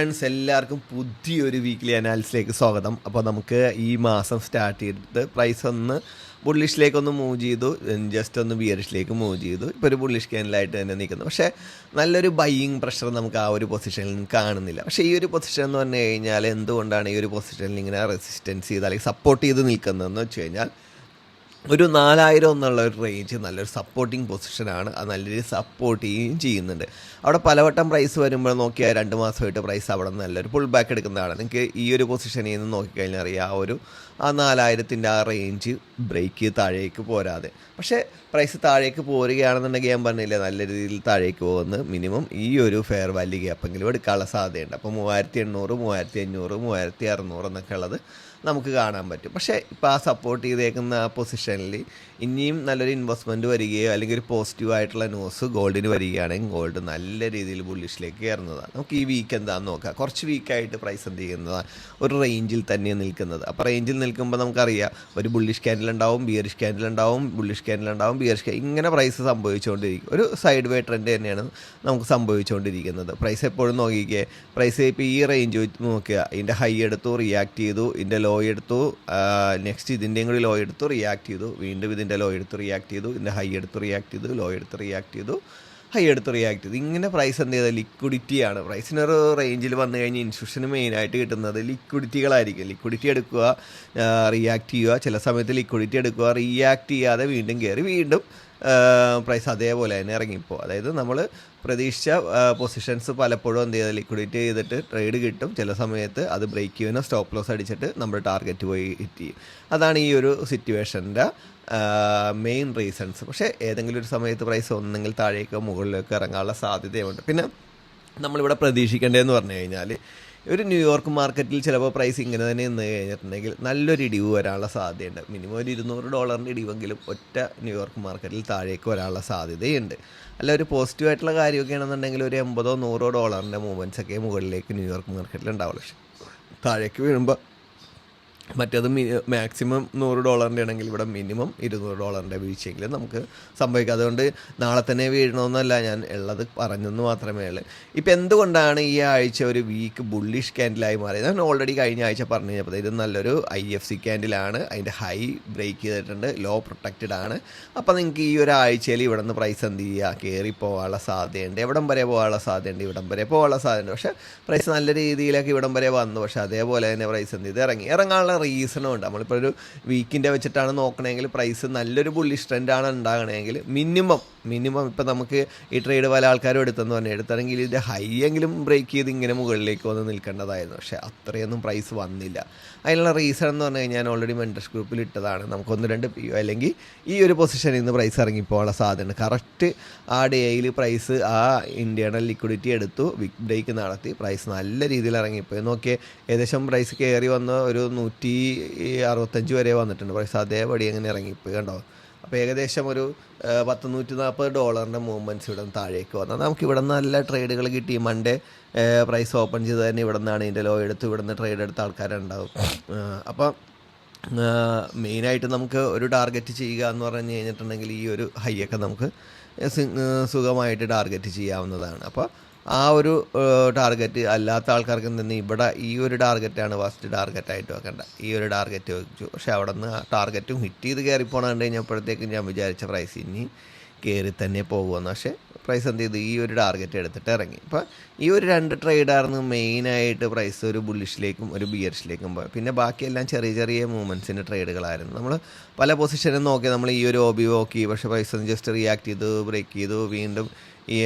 Friends എല്ലാവർക്കും പുതിയൊരു weekly അനാലിസിലേക്ക് സ്വാഗതം. അപ്പോൾ നമുക്ക് ഈ മാസം സ്റ്റാർട്ട് ചെയ്തിട്ട് പ്രൈസ് ഒന്ന് ബുള്ളിഷിലേക്കൊന്ന് മൂവ് ചെയ്തു, ജസ്റ്റ് ഒന്ന് ബിയറിഷിലേക്ക് മൂവ് ചെയ്തു. ഇപ്പോൾ ഒരു ബുള്ളിഷ് ക്യാൻഡിലായിട്ട് തന്നെ നിൽക്കുന്നു. പക്ഷേ നല്ലൊരു ബൈയിങ് പ്രഷർ നമുക്ക് ആ ഒരു പൊസിഷനിൽ കാണുന്നില്ല. പക്ഷേ ഈ ഒരു പൊസിഷൻ എന്ന് പറഞ്ഞു കഴിഞ്ഞാൽ എന്തുകൊണ്ടാണ് ഈ ഒരു പൊസിഷനിൽ ഇങ്ങനെ റെസിസ്റ്റൻസ് ചെയ്ത് അല്ലെങ്കിൽ സപ്പോർട്ട് ചെയ്ത് നിൽക്കുന്നതെന്ന് വെച്ച് കഴിഞ്ഞാൽ ഒരു 4000 എന്നുള്ള ഒരു റേഞ്ച് നല്ലൊരു സപ്പോർട്ടിങ് പൊസിഷനാണ്. അത് നല്ല രീതിയിൽ സപ്പോർട്ട് ചെയ്യുന്നുണ്ട്. അവിടെ പലവട്ടം പ്രൈസ് വരുമ്പോൾ നോക്കിയാൽ 2 മാസമായിട്ട് പ്രൈസ് അവിടെ നല്ലൊരു പുൾ ബാക്ക് എടുക്കുന്നതാണ്. നിങ്ങൾക്ക് ഈ ഒരു പൊസിഷനിൽ നിന്ന് നോക്കിക്കഴിഞ്ഞാൽ അറിയാം ആ 4000 ആ റേഞ്ച് ബ്രേക്ക് താഴേക്ക് പോരാതെ. പക്ഷേ പ്രൈസ് താഴേക്ക് പോരുകയാണെന്നുണ്ടെങ്കിൽ ഞാൻ പറഞ്ഞില്ലേ നല്ല രീതിയിൽ താഴേക്ക് പോകുന്നത് മിനിമം ഈ ഒരു ഫെയർ വാല്യൂ ഗ്യാപ്പെങ്കിലും എടുക്കാനുള്ള സാധ്യതയുണ്ട്. അപ്പോൾ 3800, 3500, 3600 എന്നൊക്കെ ഉള്ളത് നമുക്ക് കാണാൻ പറ്റും. പക്ഷേ ഇപ്പോൾ ആ സപ്പോർട്ട് ചെയ്തേക്കുന്ന ആ പൊസിഷനിൽ ഇനിയും നല്ലൊരു ഇൻവെസ്റ്റ്മെൻറ്റ് വരികയോ അല്ലെങ്കിൽ ഒരു പോസിറ്റീവായിട്ടുള്ള ന്യൂസ് ഗോൾഡിന് വരികയാണെങ്കിൽ ഗോൾഡ് നല്ല രീതിയിൽ ബുള്ളിഷിലേക്ക് കയറുന്നതാണ്. നമുക്ക് ഈ വീക്ക് എന്താണെന്ന് നോക്കാം. കുറച്ച് വീക്കായിട്ട് പ്രൈസ് എന്ത് ചെയ്യുന്നതാണ് ഒരു റേഞ്ചിൽ തന്നെ നിൽക്കുന്നത്. അപ്പോൾ റേഞ്ചിൽ നിൽക്കുമ്പോൾ നമുക്കറിയാം ഒരു ബുള്ളിഷ് ക്യാൻഡിൽ ഉണ്ടാവും, ബിയറിഷ് ക്യാൻഡിൽ ഉണ്ടാവും, ബുള്ളിഷ് ക്യാൻഡിൽ ഉണ്ടാവും, ബിയറിഷ് ഇങ്ങനെ പ്രൈസ് സംഭവിച്ചുകൊണ്ടിരിക്കും. ഒരു സൈഡ് വേ ട്രെൻഡ് തന്നെയാണ് നമുക്ക് സംഭവിച്ചുകൊണ്ടിരിക്കുന്നത്. പ്രൈസ് എപ്പോഴും നോക്കിക്കേ, പ്രൈസ് ഇപ്പോൾ ഈ റേഞ്ച് നോക്കുക, ഇതിൻ്റെ ഹൈ എടുത്തു റിയാക്ട് ചെയ്തു, ഇതിൻ്റെ ലോ എടുത്തു, നെക്സ്റ്റ് ഇതിൻ്റെയും കൂടി ലോ എടുത്തു റിയാക്ട് ചെയ്തു, വീണ്ടും ഇതിൻ്റെ ലോ എടുത്ത് റിയാക്ട് ചെയ്തു, ഇതിൻ്റെ ഹൈ എടുത്ത് റിയാക്ട് ചെയ്തു, ലോ എടുത്ത് റിയാക്ട് ചെയ്തു, ഹൈ എടുത്ത് റിയാക്ട് ചെയ്തു. ഇങ്ങനെ പ്രൈസ് എന്ത് ചെയ്താൽ ലിക്വിഡിറ്റിയാണ്. പ്രൈസിനൊരു റേഞ്ചിൽ വന്നു കഴിഞ്ഞാൽ ഇൻസ്റ്റിറ്റ്യൂഷന് മെയിനായിട്ട് കിട്ടുന്നത് ലിക്വിഡിറ്റികളായിരിക്കും. ലിക്വിഡിറ്റി എടുക്കുക, റിയാക്ട് ചെയ്യുക, ചില സമയത്ത് ലിക്വിഡിറ്റി എടുക്കുക, റിയാക്ട് ചെയ്യാതെ വീണ്ടും കയറി വീണ്ടും പ്രൈസ് അതേപോലെ തന്നെ ഇറങ്ങിപ്പോൾ. അതായത് നമ്മൾ പ്രതീക്ഷിച്ച പൊസിഷൻസ് പലപ്പോഴും എന്ത് ചെയ്താൽ ലിക്വിഡിറ്റി ചെയ്തിട്ട് ട്രേഡ് കിട്ടും, ചില സമയത്ത് അത് ബ്രേക്ക് ചെയ്യുന്ന സ്റ്റോപ്പ് ലോസ് അടിച്ചിട്ട് നമ്മൾ ടാർഗറ്റ് പോയി ഹിറ്റ് ചെയ്യും. അതാണ് ഈ ഒരു സിറ്റുവേഷൻ്റെ മെയിൻ റീസൺസ്. പക്ഷേ ഏതെങ്കിലും ഒരു സമയത്ത് പ്രൈസ് ഒന്നെങ്കിൽ താഴേക്കോ മുകളിലേക്കോ ഇറങ്ങാനുള്ള സാധ്യതയുണ്ട്. പിന്നെ നമ്മളിവിടെ പ്രതീക്ഷിക്കേണ്ടതെന്ന് പറഞ്ഞു കഴിഞ്ഞാൽ ഒരു ന്യൂയോർക്ക് മാർക്കറ്റിൽ ചിലപ്പോൾ പ്രൈസ് ഇങ്ങനെ തന്നെ നിന്ന് കഴിഞ്ഞിട്ടുണ്ടെങ്കിൽ നല്ലൊരു ഇടിവ് വരാനുള്ള സാധ്യതയുണ്ട്. മിനിമം ഒരു $200 ഇടിവെങ്കിലും ഒറ്റ ന്യൂയോർക്ക് മാർക്കറ്റിൽ താഴേക്ക് വരാനുള്ള സാധ്യതയുണ്ട്. അല്ല ഒരു പോസിറ്റീവായിട്ടുള്ള കാര്യമൊക്കെ ആണെന്നുണ്ടെങ്കിൽ ഒരു $80-100 മൂവ്മെൻറ്റ്സ് ഒക്കെ മുകളിലേക്ക് ന്യൂയോർക്ക് മാർക്കറ്റിൽ ഉണ്ടാവുള്ളൂ. താഴേക്ക് വീഴുമ്പോൾ മറ്റേത് മാക്സിമം $100 ആണെങ്കിൽ ഇവിടെ മിനിമം $200 വീഴ്ചയെങ്കിലും നമുക്ക് സംഭവിക്കാം. അതുകൊണ്ട് നാളെ തന്നെ വീഴണമെന്നല്ല, ഞാൻ ഉള്ളത് പറഞ്ഞെന്ന് മാത്രമേ ഉള്ളൂ. ഇപ്പം എന്തുകൊണ്ടാണ് ഈ ആഴ്ച ഒരു വീക്ക് ബുള്ളിഷ് ക്യാൻഡിലായി മാറിയത്? ഞാൻ ഓൾറെഡി കഴിഞ്ഞ ആഴ്ച പറഞ്ഞു കഴിഞ്ഞപ്പോൾ ഇത് നല്ലൊരു IFC ക്യാൻഡിലാണ്. അതിൻ്റെ ഹൈ ബ്രേക്ക് ചെയ്തിട്ടുണ്ട്, ലോ പ്രൊട്ടക്റ്റഡ് ആണ്. അപ്പോൾ നിങ്ങൾക്ക് ഈ ഒരു ആഴ്ചയിൽ ഇവിടെ നിന്ന് പ്രൈസ് എന്ത് ചെയ്യുക, കയറി പോകാനുള്ള സാധ്യതയുണ്ട്. എവിടം വരെ പോകാനുള്ള സാധ്യതയുണ്ട്, ഇവിടം വരെ പോകാനുള്ള സാധ്യതയുണ്ട്. പക്ഷേ പ്രൈസ് നല്ല രീതിയിലൊക്കെ ഇവിടം വരെ വന്നു. പക്ഷേ അതേപോലെ തന്നെ പ്രൈസ് എന്ത് ചെയ്ത് ഇറങ്ങാനുള്ള റീസണും ഉണ്ട്. നമ്മളിപ്പോൾ ഒരു വീക്കിൻ്റെ വെച്ചിട്ടാണ് നോക്കണമെങ്കിൽ പ്രൈസ് നല്ലൊരു ബുള്ളിഷ് ട്രെൻഡാണ് ഉണ്ടാകണമെങ്കിൽ മിനിമം ഇപ്പം നമുക്ക് ഈ ട്രേഡ് പല ആൾക്കാരും എടുത്തെങ്കിൽ ഇതിൻ്റെ ഹൈ എങ്കിലും ബ്രേക്ക് ചെയ്ത് ഇങ്ങനെ മുകളിലേക്ക് വന്ന് നിൽക്കേണ്ടതായിരുന്നു. പക്ഷേ അത്രയൊന്നും പ്രൈസ് വന്നില്ല. അതിനുള്ള റീസൺ എന്ന് പറഞ്ഞു കഴിഞ്ഞാൽ ഞാൻ ഓൾറെഡി മെൻറ്റർസ് ഗ്രൂപ്പിൽ ഇട്ടതാണ്. നമുക്ക് 1-2 PO അല്ലെങ്കിൽ ഈ ഒരു പൊസിഷനിൽ നിന്ന് പ്രൈസ് ഇറങ്ങിപ്പോകാനുള്ള സാധ്യതയുണ്ട്. കറക്റ്റ് ആ ഡേയിൽ പ്രൈസ് ആ ഇൻറ്റേർണൽ ലിക്വിഡിറ്റി എടുത്തു, വിക്ക് ബ്രേക്ക് നടത്തി, പ്രൈസ് നല്ല രീതിയിൽ ഇറങ്ങിപ്പോയി. നോക്കിയേ ഏകദേശം പ്രൈസ് കയറി വന്ന് ഒരു 165 വരെ വന്നിട്ടുണ്ട്. പ്രൈസ് അതേപടി അങ്ങനെ ഇറങ്ങിപ്പോയി കണ്ടോ. അപ്പോൾ ഏകദേശം ഒരു $140 മൂവ്മെൻറ്റ്സ് ഇവിടെ നിന്ന് താഴേക്ക് വന്നാൽ നമുക്ക് ഇവിടെ നിന്ന് നല്ല ട്രേഡുകൾ കിട്ടി. മൺഡേ പ്രൈസ് ഓപ്പൺ ചെയ്ത് തന്നെ ഇവിടെ നിന്നാണ് ഇതിൻ്റെ ലോ എടുത്ത് ഇവിടെ നിന്ന് ട്രേഡ് എടുത്ത ആൾക്കാരുണ്ടാവും. അപ്പം മെയിനായിട്ട് നമുക്ക് ഒരു ടാർഗറ്റ് ചെയ്യുക എന്ന് പറഞ്ഞു കഴിഞ്ഞിട്ടുണ്ടെങ്കിൽ ഈ ഒരു ഹൈയൊക്കെ നമുക്ക് സുഖമായിട്ട് ടാർഗറ്റ് ചെയ്യാവുന്നതാണ്. അപ്പോൾ ആ ഒരു ടാർഗറ്റ് അല്ലാത്ത ആൾക്കാർക്ക് തന്നെ ഇവിടെ ഈ ഒരു ടാർഗറ്റാണ് ഫസ്റ്റ് ടാർഗറ്റായിട്ട് വെക്കേണ്ട. ഈ ഒരു ടാർഗറ്റ് വെച്ചു. പക്ഷേ അവിടെ നിന്ന് ആ ടാർഗറ്റും ഹിറ്റ് ചെയ്ത് കയറിപ്പോണാണ്ട് കഴിഞ്ഞപ്പോഴത്തേക്കും ഞാൻ വിചാരിച്ച പ്രൈസ് ഇനി കയറി തന്നെ പോകുമെന്ന്. പക്ഷേ പ്രൈസ് എന്ത് ചെയ്തു, ഈ ഒരു ടാർഗറ്റ് എടുത്തിട്ട് ഇറങ്ങി. അപ്പോൾ ഈ ഒരു 2 ട്രേഡായിരുന്നു മെയിനായിട്ട് പ്രൈസ് ഒരു ബുള്ളിഷിലേക്കും ഒരു ബിയറിഷിലേക്കും പോയി. പിന്നെ ബാക്കിയെല്ലാം ചെറിയ മൂവ്മെൻറ്റ്സിൻ്റെ ട്രേഡുകളായിരുന്നു. നമ്മൾ പല പൊസിഷനും നോക്കി, നമ്മൾ ഈ ഒരു OB നോക്കി, പക്ഷേ പ്രൈസ് ഒന്ന് ജസ്റ്റ് റിയാക്ട് ചെയ്തു, ബ്രേക്ക് ചെയ്തു, വീണ്ടും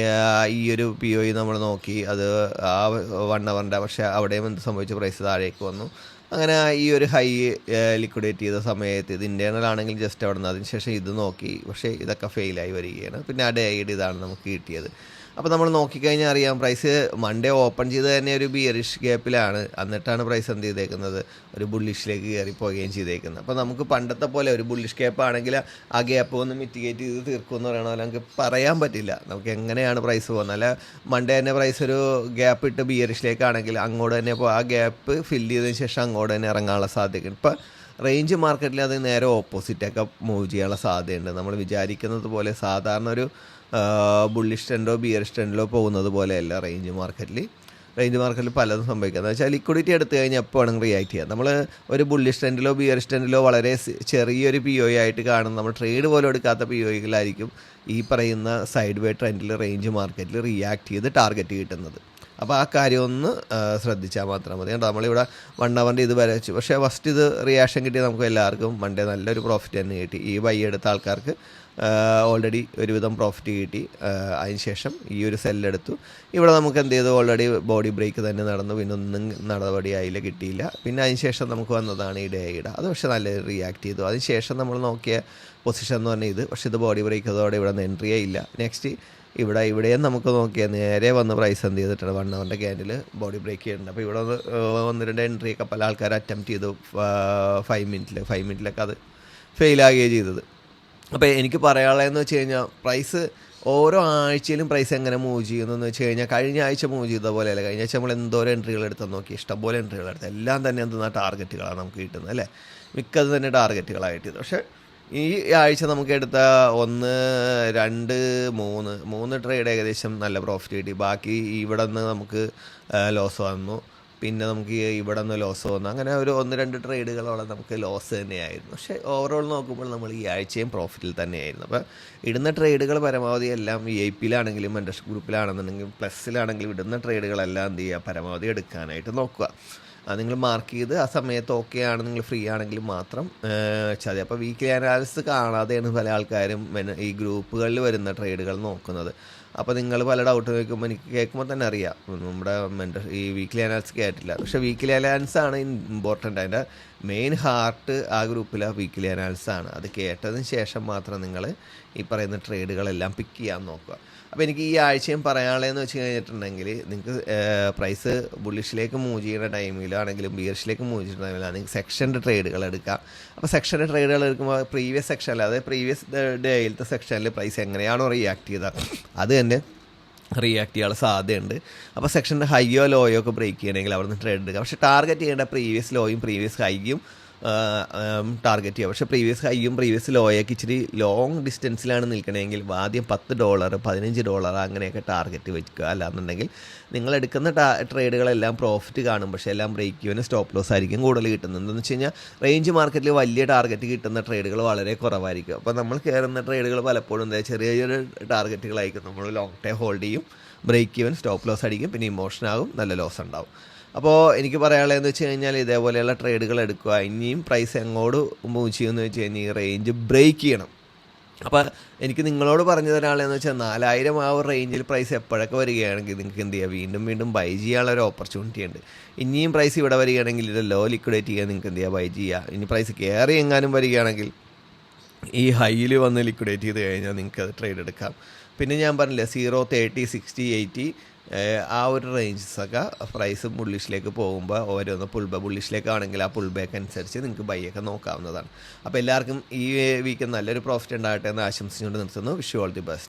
ഈ ഒരു POE നമ്മൾ നോക്കി, അത് ആ 1 അവറിൻ്റെ. പക്ഷേ അവിടെയും എന്ത് സംഭവിച്ചു, പ്രൈസ് താഴേക്ക് വന്നു. അങ്ങനെ ഈ ഒരു ഹൈ ലിക്വിഡേറ്റ് ചെയ്ത സമയത്ത് ഇത് ഇൻറ്റേർണൽ ആണെങ്കിൽ ജസ്റ്റ് അവിടെ നിന്ന് അതിനുശേഷം ഇത് നോക്കി, പക്ഷേ ഇതൊക്കെ ഫെയിലായി വരികയാണ്. പിന്നെ ആ ഡേയുടെ ഇതാണ് നമുക്ക് കിട്ടിയത്. അപ്പോൾ നമ്മൾ നോക്കിക്കഴിഞ്ഞാൽ അറിയാം പ്രൈസ് മൺഡേ ഓപ്പൺ ചെയ്ത് തന്നെ ഒരു ബിയറിഷ് ഗ്യാപ്പിലാണ്. എന്നിട്ടാണ് പ്രൈസ് എന്ത് ചെയ്തേക്കുന്നത്, ഒരു ബുള്ളിഷിലേക്ക് കയറി പോവുകയും ചെയ്തേക്കുന്നത്. അപ്പോൾ നമുക്ക് പണ്ടത്തെ പോലെ ഒരു ബുള്ളിഷ് ഗ്യാപ്പ് ആണെങ്കിൽ ആ ഗ്യാപ്പ് ഒന്ന് മിറ്റിഗേറ്റ് ചെയ്ത് തീർക്കുമെന്ന് പറയണോ നമുക്ക് പറയാൻ പറ്റില്ല. നമുക്ക് എങ്ങനെയാണ് പ്രൈസ് പോകുന്നത്. അല്ല മൺഡേ തന്നെ പ്രൈസ് ഒരു ഗ്യാപ്പ് ഇട്ട് ബിയറിഷിലേക്കാണെങ്കിൽ അങ്ങോട്ട് തന്നെ ഇപ്പോൾ ആ ഗ്യാപ്പ് ഫില്ല് ചെയ്തതിന് ശേഷം അങ്ങോട്ട് തന്നെ ഇറങ്ങാനുള്ള സാധ്യതയുണ്ട്. ഇപ്പോൾ റേഞ്ച് മാർക്കറ്റിൽ അത് നേരെ ഓപ്പോസിറ്റൊക്കെ മൂവ് ചെയ്യാനുള്ള സാധ്യതയുണ്ട്. നമ്മൾ വിചാരിക്കുന്നത് പോലെ സാധാരണ ഒരു ബുള്ളിഷ് ട്രെൻഡോ ബിയറിഷ് ട്രെൻഡിലോ പോകുന്നത് പോലെയല്ല റേഞ്ച് മാർക്കറ്റിൽ. റേഞ്ച് മാർക്കറ്റിൽ പലതും സംഭവിക്കുക എന്ന് വെച്ചാൽ ലിക്വിഡിറ്റി എടുത്തു കഴിഞ്ഞാൽ എപ്പോൾ വേണമെങ്കിൽ റിയാക്ട് ചെയ്യാം. നമ്മൾ ഒരു ബുള്ളിഷ് ട്രെൻഡിലോ ബിയറിഷ് ട്രെൻഡിലോ വളരെ ചെറിയൊരു പി ഒ ആയിട്ട് കാണുന്ന നമ്മൾ ട്രേഡ് പോലും എടുക്കാത്ത പി ഒകളായിരിക്കും ഈ പറയുന്ന സൈഡ് വേ ട്രെൻഡിൽ റേഞ്ച് മാർക്കറ്റിൽ റിയാക്ട് ചെയ്ത് ടാർഗറ്റ് കിട്ടുന്നത്. അപ്പോൾ ആ കാര്യം ഒന്ന് ശ്രദ്ധിച്ചാൽ മാത്രം മതി. കേട്ടോ, നമ്മളിവിടെ 1 അവറിൻ്റെ ഇത് വരെ വെച്ചു. പക്ഷേ ഫസ്റ്റ് ഇത് റിയാക്ഷൻ കിട്ടിയ നമുക്ക് എല്ലാവർക്കും മൺഡേ നല്ലൊരു പ്രോഫിറ്റ് തന്നെ കിട്ടി. ഈ ബൈ എടുത്ത ആൾക്കാർക്ക് ഓൾറെഡി ഒരുവിധം പ്രോഫിറ്റ് കിട്ടി. അതിന് ശേഷം ഈ ഒരു സെല്ലെടുത്തു. ഇവിടെ നമുക്ക് എന്ത് ചെയ്തു, ഓൾറെഡി ബോഡി ബ്രേക്ക് തന്നെ നടന്നു. പിന്നെ ഒന്നും നടപടിയായില്ല, കിട്ടിയില്ല. പിന്നെ അതിന് ശേഷം നമുക്ക് വന്നതാണ് ഈ ഡേയുടെ. അത് പക്ഷേ നല്ല റിയാക്ട് ചെയ്തു. അതിന് ശേഷം നമ്മൾ നോക്കിയ പൊസിഷൻ എന്ന് പറഞ്ഞാൽ ഇത്. പക്ഷേ ഇത് ബോഡി ബ്രേക്ക് അതോടെ ഇവിടെ നിന്ന് എൻട്രിയേ ഇല്ല. നെക്സ്റ്റ് ഇവിടെയും നമുക്ക് നോക്കിയാൽ നേരെ വന്ന് പ്രൈസ് എന്ത് ചെയ്തിട്ടുണ്ട്, 1 അവറിൻ്റെ ക്യാൻഡിൽ ബോഡി ബ്രേക്ക് ചെയ്യുന്നുണ്ട്. അപ്പോൾ ഇവിടെ 1-2 എൻട്രിയൊക്കെ പല ആൾക്കാർ അറ്റംപ്റ്റ് ചെയ്തു 5 മിനിറ്റിലൊക്കെ അത് ഫെയിലാകുകയാണ് ചെയ്തത്. അപ്പോൾ എനിക്ക് പറയാനുള്ളതെന്ന് വെച്ച് കഴിഞ്ഞാൽ പ്രൈസ് ഓരോ ആഴ്ചയിലും പ്രൈസ് എങ്ങനെ മൂവ് ചെയ്യുന്നതെന്ന് വെച്ച് കഴിഞ്ഞാൽ കഴിഞ്ഞ ആഴ്ച മൂവ് ചെയ്ത പോലെയല്ല. കഴിഞ്ഞ ആഴ്ച നമ്മൾ എന്തോരം എൻട്രികൾ എടുത്തെന്ന് നോക്കി, ഇഷ്ടംപോലെ എൻട്രികൾ എടുത്ത് എല്ലാം തന്നെ എന്തെന്നാ ടാർഗറ്റുകളാണ് നമുക്ക് കിട്ടുന്നത് അല്ലേ. മിക്കത് തന്നെ ടാർഗറ്റുകളായിട്ട്. പക്ഷേ ഈ ആഴ്ച നമുക്ക് എടുത്ത 1, 2, 3 ട്രേഡ് ഏകദേശം നല്ല പ്രോഫിറ്റ് കിട്ടി. ബാക്കി ഇവിടെ നിന്ന് നമുക്ക് ലോസ് വന്നു. പിന്നെ നമുക്ക് ഇവിടെ നിന്ന് ലോസ് വന്നു. അങ്ങനെ ഒരു 1-2 ട്രേഡുകളോളം നമുക്ക് ലോസ് തന്നെയായിരുന്നു. പക്ഷേ ഓവറോൾ നോക്കുമ്പോൾ നമ്മൾ ഈ ആഴ്ചയും പ്രോഫിറ്റിൽ തന്നെയായിരുന്നു. അപ്പോൾ ഇടുന്ന ട്രേഡുകൾ പരമാവധി എല്ലാം VIP-യിലാണെങ്കിലും മെമ്പർഷിപ്പ് ഗ്രൂപ്പിലാണെന്നുണ്ടെങ്കിലും പ്ലസ്സിലാണെങ്കിലും ഇടുന്ന ട്രേഡുകളെല്ലാം എന്ത് ചെയ്യുക, പരമാവധി എടുക്കാനായിട്ട് നോക്കുക. നിങ്ങൾ മാർക്ക് ചെയ്ത് ആ സമയത്ത് ഓക്കെ ആണ്, നിങ്ങൾ ഫ്രീ ആണെങ്കിൽ മാത്രം വെച്ചാൽ മതി. അപ്പോൾ വീക്ക്ലി അനാലിസിസ് കാണാതെയാണ് പല ആൾക്കാരും ഈ ഗ്രൂപ്പുകളിൽ വരുന്ന ട്രേഡുകൾ നോക്കുന്നത്. അപ്പോൾ നിങ്ങൾ പല ഡൗട്ട് ചോദിക്കുമ്പോൾ എനിക്ക് കേൾക്കുമ്പോൾ തന്നെ അറിയാം നമ്മുടെ ഈ വീക്ക്ലി അനാലിസിസ് കേട്ടില്ല. പക്ഷേ വീക്ക്ലി അനാലിസിസ് ആണ് ഇമ്പോർട്ടൻ്റ്. അതിൻ്റെ മെയിൻ ഹാർട്ട് ആ ഗ്രൂപ്പിലെ വീക്ക്ലി അനാലിസിസ് ആണ്. അത് കേട്ടതിന് ശേഷം മാത്രം നിങ്ങൾ ഈ പറയുന്ന ട്രേഡുകളെല്ലാം പിക്ക് ചെയ്യാൻ നോക്കുക. അപ്പോൾ എനിക്ക് ഈ ആഴ്ചയും പറയാനുള്ളതെന്ന് വെച്ച് കഴിഞ്ഞിട്ടുണ്ടെങ്കിൽ, നിങ്ങൾക്ക് പ്രൈസ് ബുള്ളിഷിലേക്ക് മൂവ് ചെയ്യുന്ന ടൈമിലാണെങ്കിലും ബിയറിഷിലേക്ക് മൂവ് ചെയ്യുന്ന ടൈമിലാണ് നിങ്ങൾക്ക് സെക്ഷൻ്റെ ട്രേഡുകൾ എടുക്കാം. അപ്പോൾ സെക്ഷൻ്റെ ട്രേഡുകൾ എടുക്കുമ്പോൾ പ്രീവിയസ് സെക്ഷനിൽ, അതായത് പ്രീവിയസ് ഡേയിലത്തെ സെക്ഷനിൽ പ്രൈസ് എങ്ങനെയാണോ റിയാക്ട് ചെയ്തത് അത് തന്നെ റിയാക്ട് ചെയ്യാനുള്ള സാധ്യതയുണ്ട്. അപ്പോൾ സെക്ഷൻ്റെ ഹൈയോ ലോയോ ഒക്കെ ബ്രേക്ക് ചെയ്യണമെങ്കിൽ അവിടെ നിന്ന് ട്രേഡ് എടുക്കാം. പക്ഷേ ടാർഗറ്റ് ചെയ്യേണ്ട പ്രീവിയസ് ലോയും പ്രീവിയസ് ഹൈയും ടാർഗറ്റ് ചെയ്യുക. പക്ഷേ പ്രീവിയസ് ഹൈയും പ്രീവിയസ് ലോയൊക്കെ ഇച്ചിരി ലോങ് ഡിസ്റ്റൻസിലാണ് നിൽക്കണമെങ്കിൽ ആദ്യം $10, $15 അങ്ങനെയൊക്കെ ടാർഗറ്റ് വയ്ക്കുക. അല്ലാന്നുണ്ടെങ്കിൽ നിങ്ങൾ എടുക്കുന്ന ട്രേഡുകളെല്ലാം പ്രോഫിറ്റ് കാണും, പക്ഷേ എല്ലാം ബ്രേക്ക് ഈവന് സ്റ്റോപ്പ് ലോസ് ആയിരിക്കും കൂടുതൽ കിട്ടുന്നത്. എന്താണെന്ന് വെച്ച് കഴിഞ്ഞാൽ റേഞ്ച് മാർക്കറ്റിൽ വലിയ ടാർഗറ്റ് കിട്ടുന്ന ട്രേഡുകൾ വളരെ കുറവായിരിക്കും. അപ്പോൾ നമ്മൾ കയറുന്ന ട്രേഡുകൾ പലപ്പോഴും എന്താ ചെറിയ ചെറിയ ടാർഗറ്റുകളായിരിക്കും. നമ്മൾ ലോങ് ടൈം ഹോൾഡ് ചെയ്യും, ബ്രേക്ക് ഈവൻ സ്റ്റോപ്പ് ലോസ് അടിക്കും, പിന്നെ ഇമോഷൻ ആകും, നല്ല ലോസ് ഉണ്ടാവും. അപ്പോൾ എനിക്ക് പറയാനുള്ളതെന്ന് വെച്ച് കഴിഞ്ഞാൽ ഇതേപോലെയുള്ള ട്രേഡുകൾ എടുക്കുക. ഇനിയും പ്രൈസ് എങ്ങോട്ട് മൂവ് ചെയ്യുമെന്ന് വെച്ച് കഴിഞ്ഞാൽ ഈ റേഞ്ച് ബ്രേക്ക് ചെയ്യണം. അപ്പോൾ എനിക്ക് നിങ്ങളോട് പറഞ്ഞു തരാനുള്ളതെന്ന് വെച്ചാൽ 4000 ആ ഒരു റേഞ്ചിൽ പ്രൈസ് എപ്പോഴൊക്കെ വരികയാണെങ്കിൽ നിങ്ങൾക്ക് എന്ത് ചെയ്യുക, വീണ്ടും ബൈ ചെയ്യാനുള്ള ഒരു ഓപ്പർച്യൂണിറ്റി ഉണ്ട്. ഇനിയും പ്രൈസ് ഇവിടെ വരികയാണെങ്കിൽ ഇത് ലോ ലിക്വിഡേറ്റ് ചെയ്യാൻ നിങ്ങൾക്ക് എന്ത് ചെയ്യുക, ബൈ ചെയ്യുക. ഇനി പ്രൈസ് കയറി എങ്ങാനും വരികയാണെങ്കിൽ ഈ ഹൈയിൽ വന്ന് ലിക്വിഡേറ്റ് ചെയ്ത് കഴിഞ്ഞാൽ നിങ്ങൾക്ക് അത് ട്രേഡ് എടുക്കാം. പിന്നെ ഞാൻ പറഞ്ഞില്ലേ 0, 30, 60, 80 ആ ഒരു റേഞ്ചസൊക്കെ പ്രൈസ് ബുള്ളിഷിലേക്ക് പോകുമ്പോൾ ഓരോന്ന് ബുള്ളിഷിലേക്കാണെങ്കിൽ ആ പുൾ ബാക്ക് അനുസരിച്ച് നിങ്ങൾക്ക് ബൈ ഒക്കെ നോക്കാവുന്നതാണ്. അപ്പോൾ എല്ലാവർക്കും ഈ വീക്ക് നല്ലൊരു പ്രോഫിറ്റ് ഉണ്ടാകട്ടെ എന്ന് ആശംസിച്ചുകൊണ്ട് നിർത്തുന്നു. Wish you all the best.